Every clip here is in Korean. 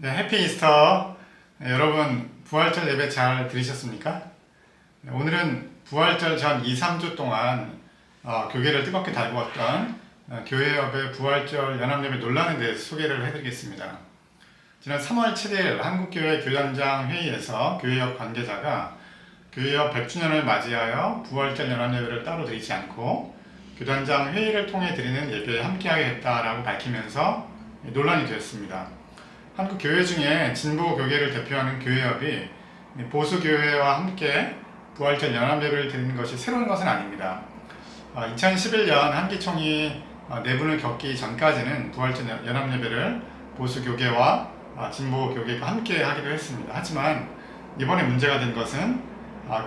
네, 해피 이스터. 네, 여러분 부활절 예배 잘 들으셨습니까? 네, 오늘은 부활절 전 2, 3주 동안 교계를 뜨겁게 달구었던 교회협의 부활절 연합예배 논란에 대해서 소개를 해드리겠습니다. 지난 3월 7일 한국교회 교단장 회의에서 교회협 관계자가 교회협 100주년을 맞이하여 부활절 연합예배를 따로 드리지 않고 교단장 회의를 통해 드리는 예배에 함께하겠다라고 밝히면서 논란이 되었습니다. 한국 교회 중에 진보 교계를 대표하는 교회협이 보수 교회와 함께 부활절 연합예배를 드리는 것이 새로운 것은 아닙니다. 2011년 한기총이 내분을 겪기 전까지는 부활절 연합예배를 보수 교계와 진보 교계가 함께 하기도 했습니다. 하지만 이번에 문제가 된 것은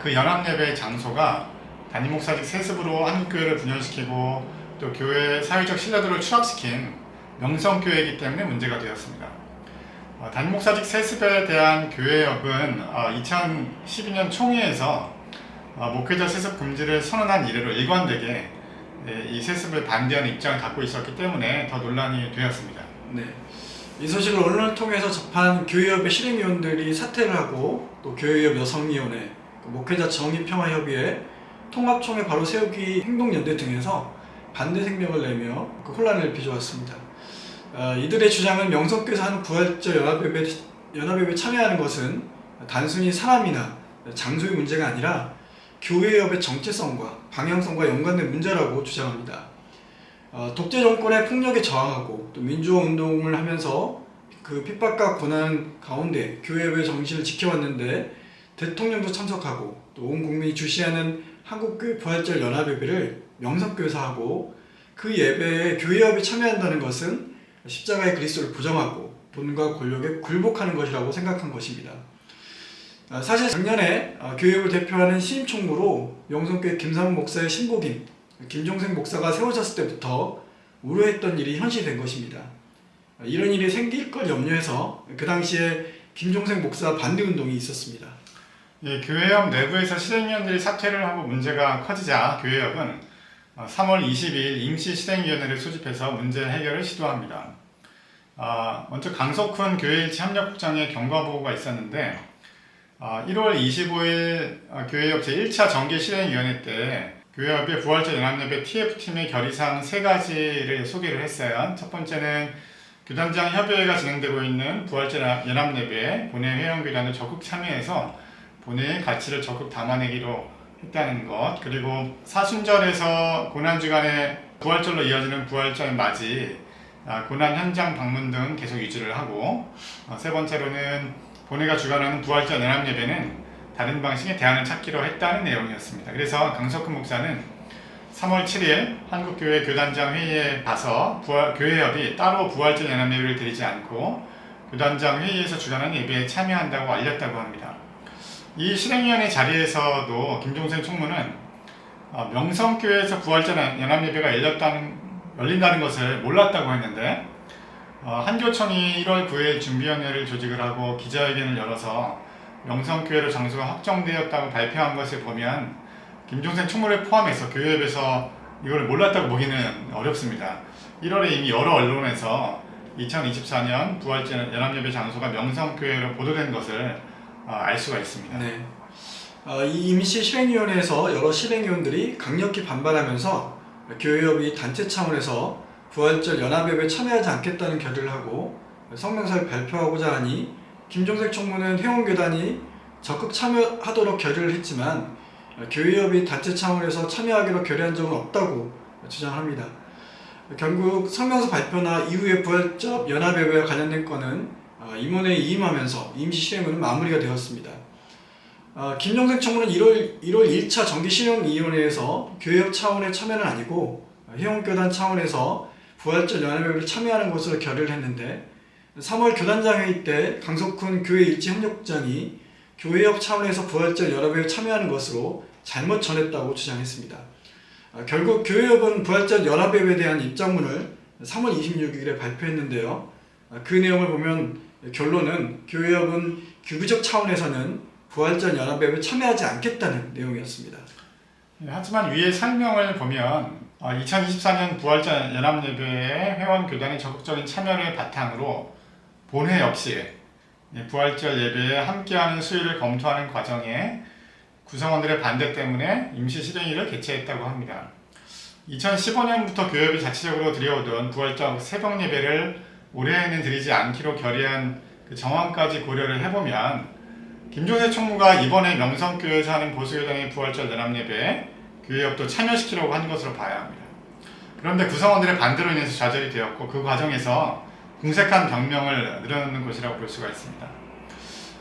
그 연합예배의 장소가 담임 목사직 세습으로 한국교회를 분열시키고 또 교회의 사회적 신뢰도를 추락시킨 명성교회이기 때문에 문제가 되었습니다. 담임 목사직 세습에 대한 교회협은 2012년 총회에서 목회자 세습 금지를 선언한 이래로 일관되게 이 세습을 반대하는 입장을 갖고 있었기 때문에 더 논란이 되었습니다. 네, 이 소식을 언론을 통해서 접한 교회협의 실행위원들이 사퇴를 하고 또 교회협 여성위원회, 목회자 정의평화협의회, 통합총회 바로 세우기 행동연대 등에서 반대声明을 내며 혼란을 빚어왔습니다. 이들의 주장은 명성교에서 하는 부활절 연합예배 참여하는 것은 단순히 사람이나 장소의 문제가 아니라 교회협의 정체성과 방향성과 연관된 문제라고 주장합니다. 독재 정권의 폭력에 저항하고 또 민주화 운동을 하면서 그 핍박과 고난 가운데 교회협의 정신을 지켜왔는데 대통령도 참석하고 또 온 국민이 주시하는 한국교회 부활절 연합예배를 명성교에서 하고 그 예배에 교회협이 참여한다는 것은 십자가의 그리스도를 부정하고 본과 권력에 굴복하는 것이라고 생각한 것입니다. 사실 작년에 교회협을 대표하는 신임총무로 명성교회 김상훈 목사의 신복임 김종생 목사가 세워졌을 때부터 우려했던 일이 현실이 된 것입니다. 이런 일이 생길 걸 염려해서 그 당시에 김종생 목사 반대운동이 있었습니다. 교회협 내부에서 실행위원들이 사퇴를 하고 문제가 커지자 교회협은 3월 20일 임시실행위원회를 소집해서 문제 해결을 시도합니다. 먼저 강석훈 교회일치 협력국장의 경과보고가 있었는데 1월 25일 교회협 제1차 정기실행위원회 때 교회협의 부활절 연합예배 TF팀의 결의사항 3가지를 소개를 했어요. 첫 번째는 교단장 협의회가 진행되고 있는 부활절 연합예배에 본회 회원교단을 적극 참여해서 본회의 가치를 적극 담아내기로 했다는 것, 그리고 사순절에서 고난주간에 부활절로 이어지는 부활절 맞이 고난 현장 방문 등 계속 유지를 하고, 세 번째로는 본회가 주관하는 부활절 연합예배는 다른 방식의 대안을 찾기로 했다는 내용이었습니다. 그래서 강석훈 목사는 3월 7일 한국교회 교단장 회의에 가서 교회협이 따로 부활절 연합예배를 드리지 않고 교단장 회의에서 주관하는 예배에 참여한다고 알렸다고 합니다. 이 실행위원회 자리에서도 김종생 총무는 명성교회에서 부활절 연합예배가 열린다는 것을 몰랐다고 했는데 한교총이 1월 9일 준비위원회를 조직을 하고 기자회견을 열어서 명성교회로 장소가 확정되었다고 발표한 것을 보면 김종생 총무를 포함해서 교회협에서 이걸 몰랐다고 보기는 어렵습니다. 1월에 이미 여러 언론에서 2024년 부활절 연합예배 장소가 명성교회로 보도된 것을 알 수가 있습니다. 네. 이 임시 실행위원회에서 여러 실행위원들이 강력히 반발하면서 교회협이 단체 차원에서 부활절 연합예배에 참여하지 않겠다는 결의를 하고 성명서를 발표하고자 하니 김종색 총무는 회원교단이 적극 참여하도록 결의를 했지만 교회협이 단체 차원에서 참여하기로 결의한 적은 없다고 주장합니다. 결국 성명서 발표나 이후의 부활절 연합예배와 관련된 건은 임원회에 이임하면서 임시실행은 마무리가 되었습니다. 김종생 총무는 1월 1차 정기실행위원회에서 교회협 차원의 참여는 아니고 회원교단 차원에서 부활절 연합예배를 참여하는 것으로 결의를 했는데 3월 교단장 회의 때 강석훈 교회일치 협력국장이 교회협 차원에서 부활절 연합예배에 참여하는 것으로 잘못 전했다고 주장했습니다. 결국 교회협은 부활절 연합예배에 대한 입장문을 3월 26일에 발표했는데요. 그 내용을 보면 결론은 교회협은 규규적 차원에서는 부활절 연합예배에 참여하지 않겠다는 내용이었습니다. 하지만 위의 설명을 보면 2024년 부활절 연합예배에 회원교단의 적극적인 참여를 바탕으로 본회 역시 부활절 예배에 함께하는 수요를 검토하는 과정에 구성원들의 반대 때문에 임시 실행일을 개최했다고 합니다. 2015년부터 교회협이 자체적으로 드려오던 부활절 새벽 예배를 올해에는 드리지 않기로 결의한 그 정황까지 고려를 해보면 김종세 총무가 이번에 명성교회에서 하는 보수교단의 부활절 연합예배에 교회협도 참여시키려고 한 것으로 봐야 합니다. 그런데 구성원들의 반대로 인해서 좌절이 되었고 그 과정에서 궁색한 병명을 늘어놓는 것이라고 볼 수가 있습니다.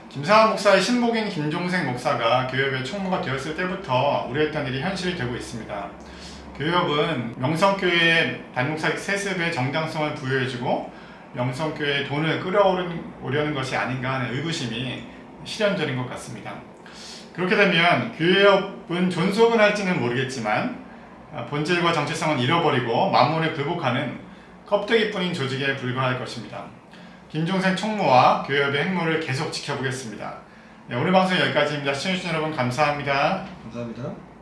김상환 목사의 신복인 김종생 목사가 교회협의 총무가 되었을 때부터 우려했던 일이 현실이 되고 있습니다. 교회협은 명성교회의 단목사직 세습의 정당성을 부여해주고 명성교회의 돈을 끌어오려는 것이 아닌가 하는 의구심이 실현적인 것 같습니다. 그렇게 되면 교회협은 존속은 할지는 모르겠지만 본질과 정체성은 잃어버리고 만몬에 굴복하는 껍데기뿐인 조직에 불과할 것입니다. 김종생 총무와 교회협의 행보를 계속 지켜보겠습니다. 오늘 방송 여기까지입니다. 시청해주신 여러분 감사합니다. 감사합니다.